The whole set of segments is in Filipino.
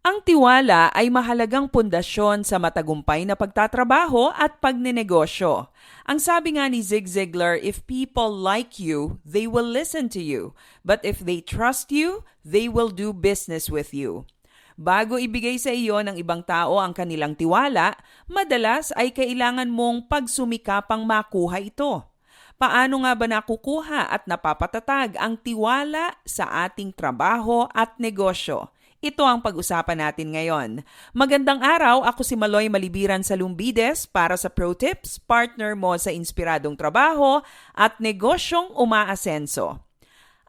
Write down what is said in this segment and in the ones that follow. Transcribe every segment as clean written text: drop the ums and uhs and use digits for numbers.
Ang tiwala ay mahalagang pundasyon sa matagumpay na pagtatrabaho at pagnenegosyo. Ang sabi nga ni Zig Ziglar, if people like you, they will listen to you. But if they trust you, they will do business with you. Bago ibigay sa iyo ng ibang tao ang kanilang tiwala, madalas ay kailangan mong pagsumikapang makuha ito. Paano nga ba nakukuha at napapatatag ang tiwala sa ating trabaho at negosyo? Ito ang pag-usapan natin ngayon. Magandang araw, ako si Maloy Malibiran sa Lumbides para sa Pro Tips, partner mo sa inspiradong trabaho at negosyong umaasenso.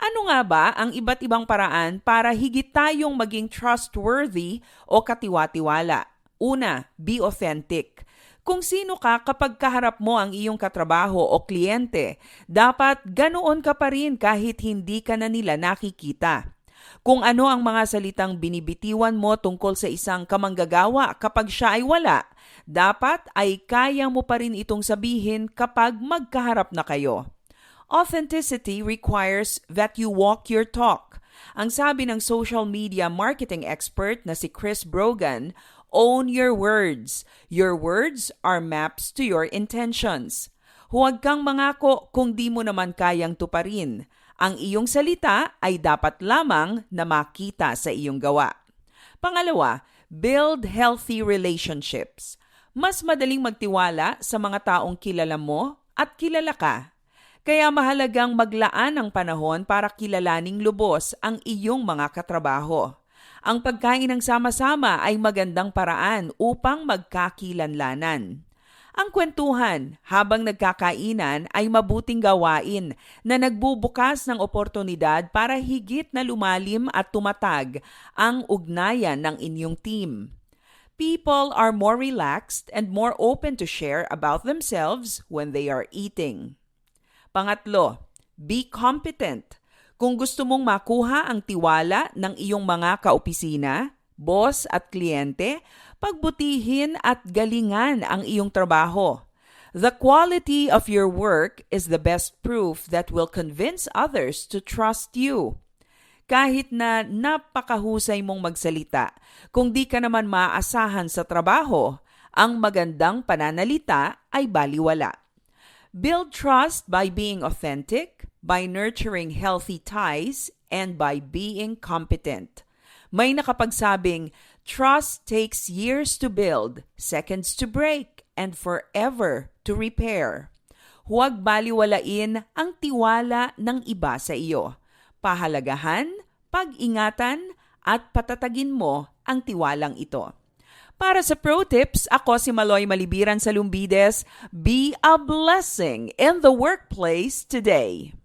Ano nga ba ang iba't ibang paraan para higit tayong maging trustworthy o katiwa-tiwala? Una, be authentic. Kung sino ka kapag kaharap mo ang iyong katrabaho o kliyente, dapat ganoon ka pa rin kahit hindi ka na nila nakikita. Kung ano ang mga salitang binibitiwan mo tungkol sa isang kamanggagawa kapag siya ay wala, dapat ay kaya mo pa rin itong sabihin kapag magkaharap na kayo. Authenticity requires that you walk your talk. Ang sabi ng social media marketing expert na si Chris Brogan, own your words. Your words are maps to your intentions. Huwag kang mangako kung di mo naman kayang tuparin. Ang iyong salita ay dapat lamang na makita sa iyong gawa. Pangalawa, build healthy relationships. Mas madaling magtiwala sa mga taong kilala mo at kilala ka. Kaya mahalagang maglaan ng panahon para kilalaning lubos ang iyong mga katrabaho. Ang pagkain ng sama-sama ay magandang paraan upang magkakilanlanan. Ang kwentuhan habang nagkakainan ay mabuting gawain na nagbubukas ng oportunidad para higit na lumalim at tumatag ang ugnayan ng inyong team. People are more relaxed and more open to share about themselves when they are eating. Pangatlo, be competent. Kung gusto mong makuha ang tiwala ng iyong mga kaopisina, boss at kliyente, pagbutihin at galingan ang iyong trabaho. The quality of your work is the best proof that will convince others to trust you. Kahit na napakahusay mong magsalita, kung di ka naman maaasahan sa trabaho, ang magandang pananalita ay baliwala. Build trust by being authentic, by nurturing healthy ties, and by being competent. May nakapagsabing, trust takes years to build, seconds to break, and forever to repair. Huwag baliwalain ang tiwala ng iba sa iyo. Pahalagahan, pag-ingatan, at patatagin mo ang tiwalang ito. Para sa Pro Tips, ako si Maloy Malibiran sa Lumbides. Be a blessing in the workplace today.